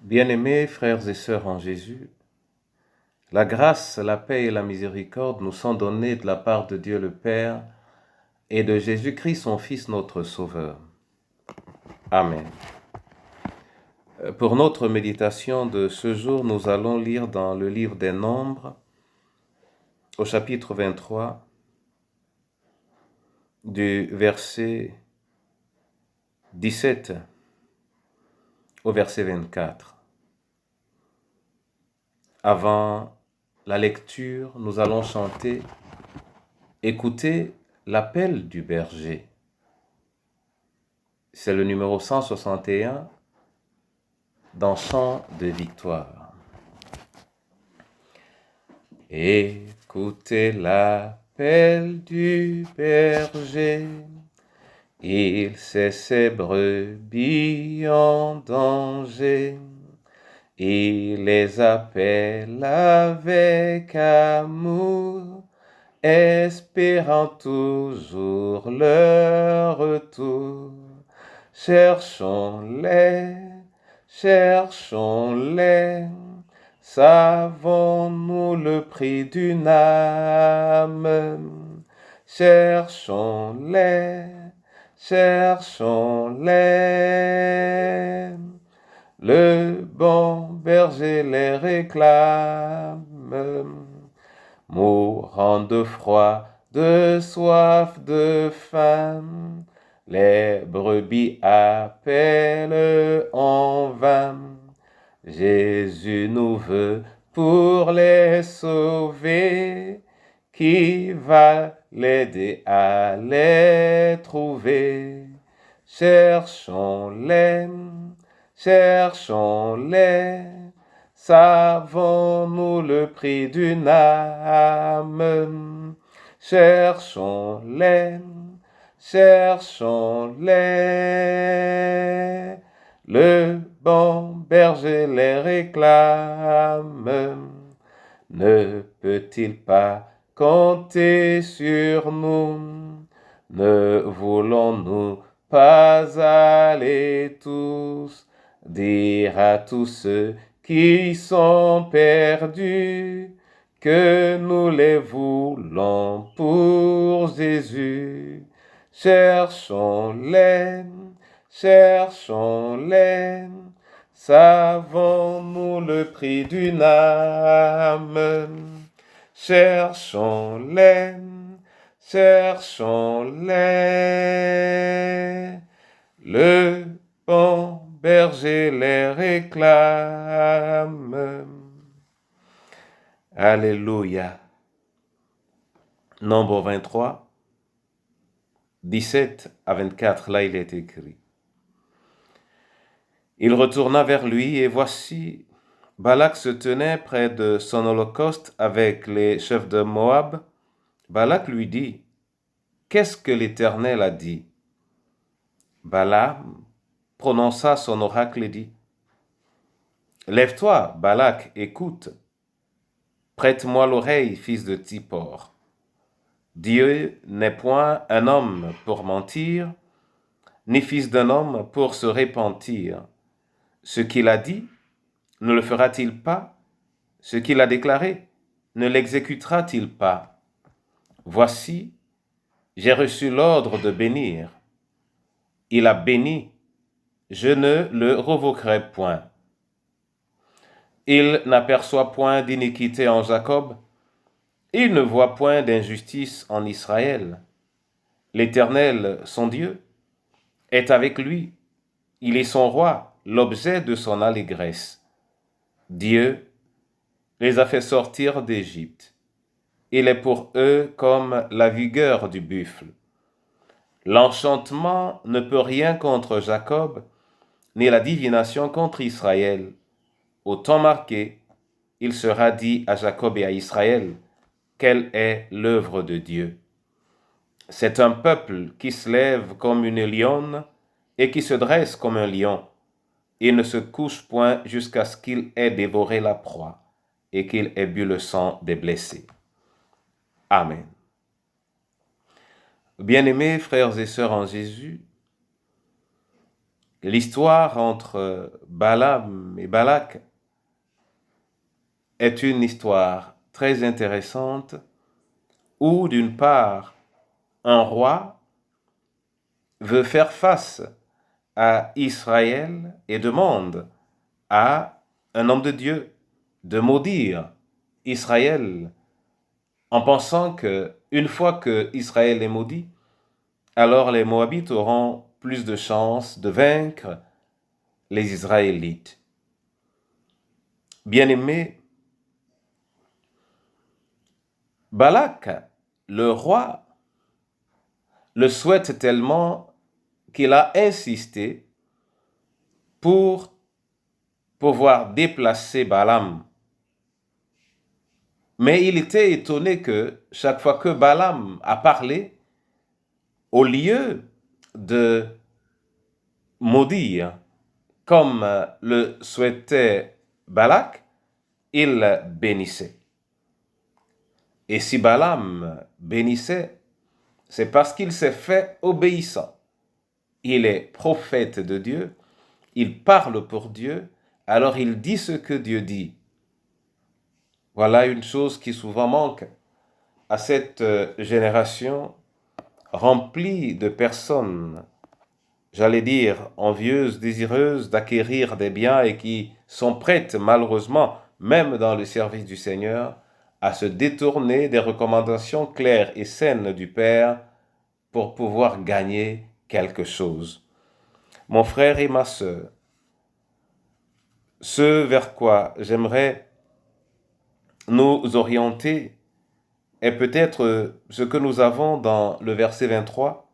Bien-aimés frères et sœurs en Jésus, la grâce, la paix et la miséricorde nous sont données de la part de Dieu le Père et de Jésus-Christ son Fils notre Sauveur. Amen. Pour notre méditation de ce jour, nous allons lire dans le livre des Nombres, au chapitre 23, du verset 17 au verset 24. Avant la lecture, nous allons chanter « Écoutez l'appel du berger ». C'est le numéro 161 dans Chant de victoire. Écoutez l'appel du berger, il sait ses brebis en danger. Il les appelle avec amour, espérant toujours leur retour. Cherchons-les, cherchons-les, savons-nous le prix d'une âme? Cherchons-les, cherchons-les. Le bon berger les réclame, mourant de froid, de soif, de faim. Les brebis appellent en vain. Jésus nous veut pour les sauver. Qui va l'aider à les trouver? Cherchons-les, cherchons-les, savons-nous le prix d'une âme? Cherchons-les, cherchons-les, le bon berger les réclame. Ne peut-il pas compter sur nous? Ne voulons-nous pas aller tous dire à tous ceux qui sont perdus que nous les voulons pour Jésus? Cherchons-les, cherchons-les, savons-nous le prix d'une âme? Cherchons-les, cherchons-les, le bon berger les réclame. Alléluia. Nombre 23, 17 à 24, là il est écrit. Il retourna vers lui et voici, Balak se tenait près de son holocauste avec les chefs de Moab. Balak lui dit, « Qu'est-ce que l'Éternel a dit ?» Balaam prononça son oracle et dit, « Lève-toi, Balak, écoute. Prête-moi l'oreille, fils de Tsippor. Dieu n'est point un homme pour mentir, ni fils d'un homme pour se repentir. Ce qu'il a dit, ne le fera-t-il pas? Ce qu'il a déclaré, ne l'exécutera-t-il pas? Voici, j'ai reçu l'ordre de bénir. Il a béni, je ne le révoquerai point. Il n'aperçoit point d'iniquité en Jacob, il ne voit point d'injustice en Israël. L'Éternel, son Dieu, est avec lui. Il est son roi, l'objet de son allégresse. Dieu les a fait sortir d'Égypte. Il est pour eux comme la vigueur du buffle. L'enchantement ne peut rien contre Jacob, ni la divination contre Israël. Au temps marqué, il sera dit à Jacob et à Israël, quelle est l'œuvre de Dieu. C'est un peuple qui se lève comme une lionne et qui se dresse comme un lion. Il ne se couche point jusqu'à ce qu'il ait dévoré la proie et qu'il ait bu le sang des blessés. Amen. Bien-aimés frères et sœurs en Jésus, l'histoire entre Balaam et Balak est une histoire très intéressante où, d'une part, un roi veut faire face à Israël et demande à un homme de Dieu de maudire Israël en pensant que une fois que Israël est maudit, alors les Moabites auront plus de chances de vaincre les Israélites. Bien-aimé, Balak, le roi, le souhaite tellement qu'il a insisté pour pouvoir déplacer Balaam. Mais il était étonné que chaque fois que Balaam a parlé, au lieu de maudire comme le souhaitait Balak, il bénissait. Et si Balaam bénissait, c'est parce qu'il s'est fait obéissant. Il est prophète de Dieu, il parle pour Dieu, alors il dit ce que Dieu dit. Voilà une chose qui souvent manque à cette génération remplie de personnes, j'allais dire envieuses, désireuses d'acquérir des biens et qui sont prêtes malheureusement, même dans le service du Seigneur, à se détourner des recommandations claires et saines du Père pour pouvoir gagner quelque chose. Mon frère et ma sœur, ce vers quoi j'aimerais nous orienter est peut-être ce que nous avons dans le verset 23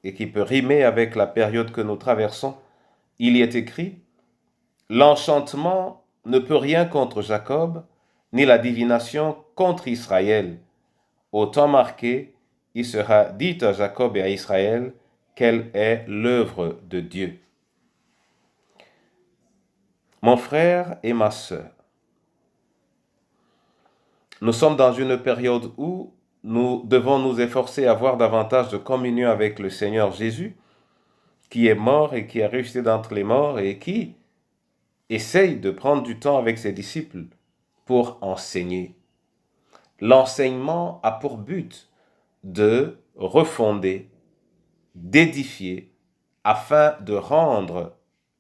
et qui peut rimer avec la période que nous traversons. Il y est écrit « L'enchantement ne peut rien contre Jacob, ni la divination contre Israël. Au temps marqué, il sera dit à Jacob et à Israël quelle est l'œuvre de Dieu. » Mon frère et ma sœur, nous sommes dans une période où nous devons nous efforcer à avoir davantage de communion avec le Seigneur Jésus, qui est mort et qui est ressuscité d'entre les morts et qui essaye de prendre du temps avec ses disciples pour enseigner. L'enseignement a pour but de refonder, d'édifier, afin de rendre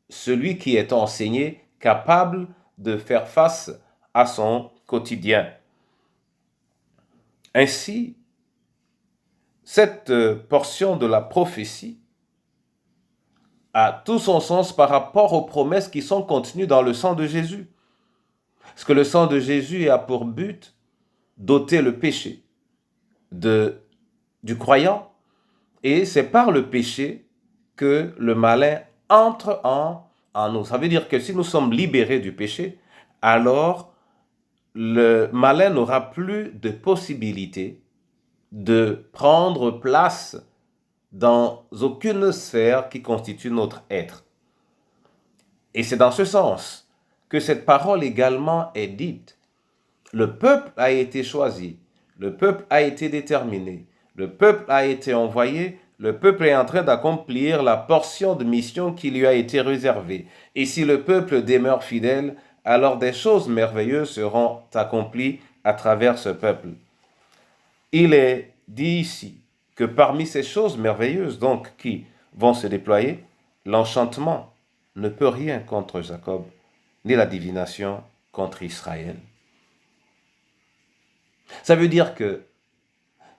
celui qui est enseigné capable de faire face à son quotidien. Ainsi, cette portion de la prophétie a tout son sens par rapport aux promesses qui sont contenues dans le sang de Jésus. Parce que le sang de Jésus a pour but d'ôter le péché du croyant, et c'est par le péché que le malin entre en nous. Ça veut dire que si nous sommes libérés du péché, alors le malin n'aura plus de possibilité de prendre place dans aucune sphère qui constitue notre être. Et c'est dans ce sens que cette parole également est dite. Le peuple a été choisi, le peuple a été déterminé, le peuple a été envoyé, le peuple est en train d'accomplir la portion de mission qui lui a été réservée. Et si le peuple demeure fidèle, alors des choses merveilleuses seront accomplies à travers ce peuple. Il est dit ici que parmi ces choses merveilleuses donc qui vont se déployer, l'enchantement ne peut rien contre Jacob, ni la divination contre Israël. Ça veut dire que,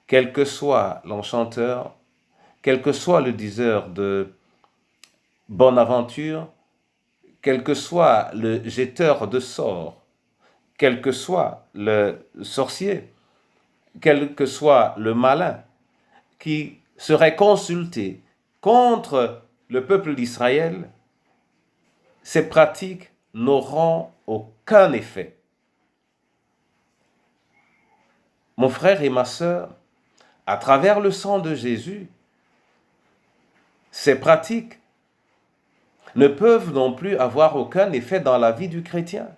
quel que soit l'enchanteur, quel que soit le diseur de bonne aventure, quel que soit le jetteur de sorts, quel que soit le sorcier, quel que soit le malin qui serait consulté contre le peuple d'Israël, ces pratiques n'auront aucun effet. Mon frère et ma sœur, à travers le sang de Jésus, ces pratiques ne peuvent non plus avoir aucun effet dans la vie du chrétien.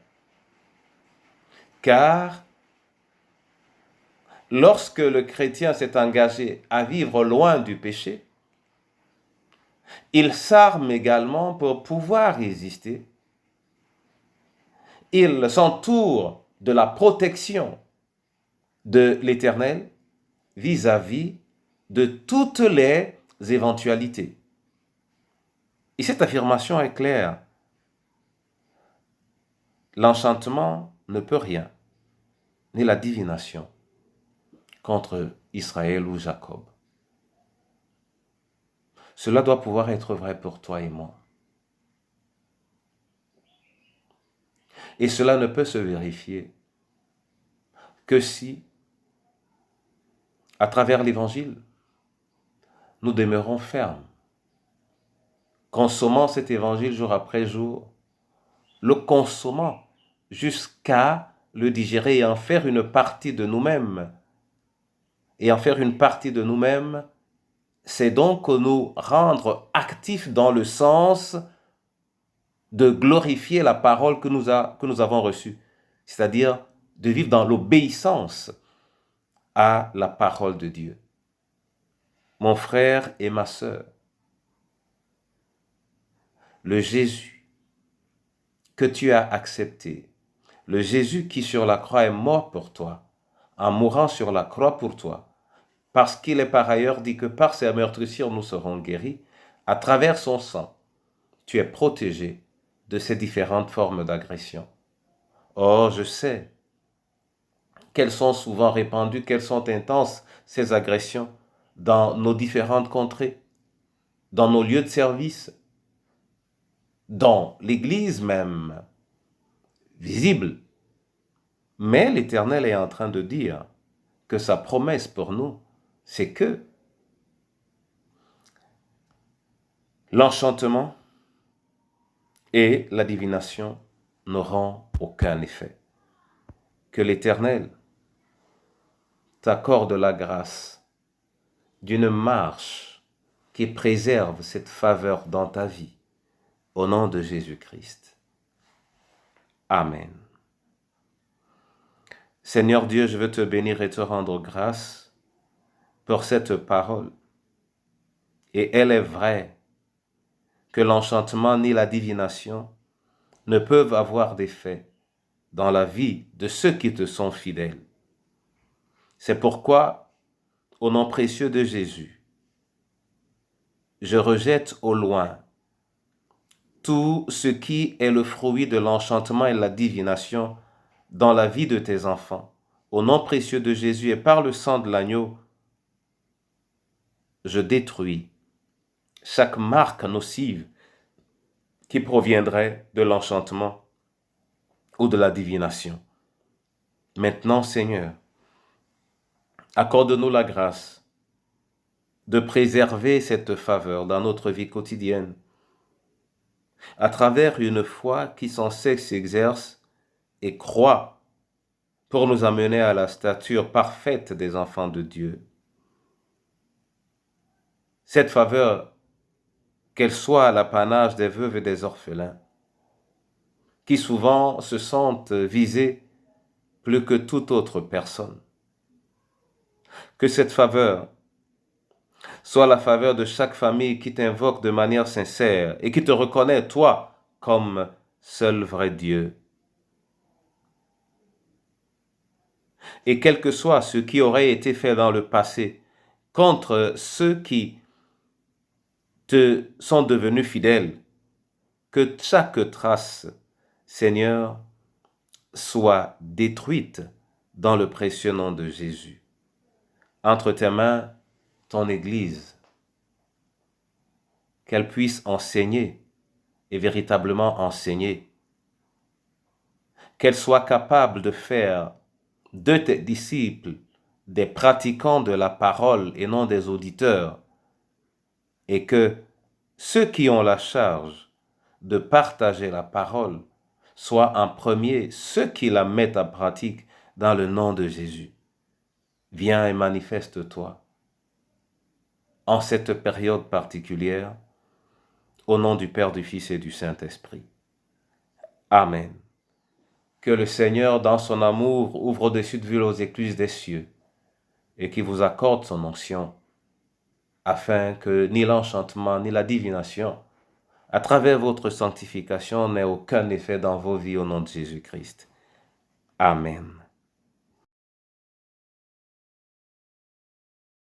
Car lorsque le chrétien s'est engagé à vivre loin du péché, il s'arme également pour pouvoir résister il s'entoure de la protection de l'Éternel vis-à-vis de toutes les éventualités. Et cette affirmation est claire. L'enchantement ne peut rien, ni la divination, contre Israël ou Jacob. Cela doit pouvoir être vrai pour toi et moi. Et cela ne peut se vérifier que si, à travers l'Évangile, nous demeurons fermes, consommant cet Évangile jour après jour, le consommant jusqu'à le digérer et en faire une partie de nous-mêmes. Et en faire une partie de nous-mêmes, c'est donc nous rendre actifs dans le sens de glorifier la parole que nous avons reçue, c'est-à-dire de vivre dans l'obéissance à la parole de Dieu. Mon frère et ma sœur, le Jésus que tu as accepté, le Jésus qui sur la croix est mort pour toi, en mourant sur la croix pour toi, parce qu'il est par ailleurs dit que par ses meurtrissures nous serons guéris, à travers son sang, tu es protégé de ces différentes formes d'agression. Or, je sais qu'elles sont souvent répandues, qu'elles sont intenses, ces agressions, dans nos différentes contrées, dans nos lieux de service, dans l'Église même, visible. Mais l'Éternel est en train de dire que sa promesse pour nous, c'est que l'enchantement et la divination n'auront aucun effet. Que l'Éternel t'accorde la grâce d'une marche qui préserve cette faveur dans ta vie, au nom de Jésus-Christ. Amen. Seigneur Dieu, je veux te bénir et te rendre grâce pour cette parole. Et elle est vraie que l'enchantement ni la divination ne peuvent avoir d'effet dans la vie de ceux qui te sont fidèles. C'est pourquoi, au nom précieux de Jésus, je rejette au loin tout ce qui est le fruit de l'enchantement et de la divination dans la vie de tes enfants. Au nom précieux de Jésus et par le sang de l'agneau, je détruis chaque marque nocive qui proviendrait de l'enchantement ou de la divination. Maintenant, Seigneur, accorde-nous la grâce de préserver cette faveur dans notre vie quotidienne, à travers une foi qui sans cesse s'exerce et croit pour nous amener à la stature parfaite des enfants de Dieu. Cette faveur, qu'elle soit l'apanage des veuves et des orphelins, qui souvent se sentent visés plus que toute autre personne. Que cette faveur soit la faveur de chaque famille qui t'invoque de manière sincère et qui te reconnaît, toi, comme seul vrai Dieu. Et quel que soit ce qui aurait été fait dans le passé contre ceux qui te sont devenus fidèles, que chaque trace, Seigneur, soit détruite dans le précieux nom de Jésus. Entre tes mains, ton Église, qu'elle puisse enseigner et véritablement enseigner, qu'elle soit capable de faire de tes disciples des pratiquants de la parole et non des auditeurs, et que ceux qui ont la charge de partager la parole soient en premier ceux qui la mettent en pratique dans le nom de Jésus. Viens et manifeste-toi en cette période particulière, au nom du Père, du Fils et du Saint-Esprit. Amen. Que le Seigneur, dans son amour, ouvre au-dessus de vous les écluses des cieux et qu'il vous accorde son onction, afin que ni l'enchantement ni la divination, à travers votre sanctification, n'ait aucun effet dans vos vies au nom de Jésus-Christ. Amen.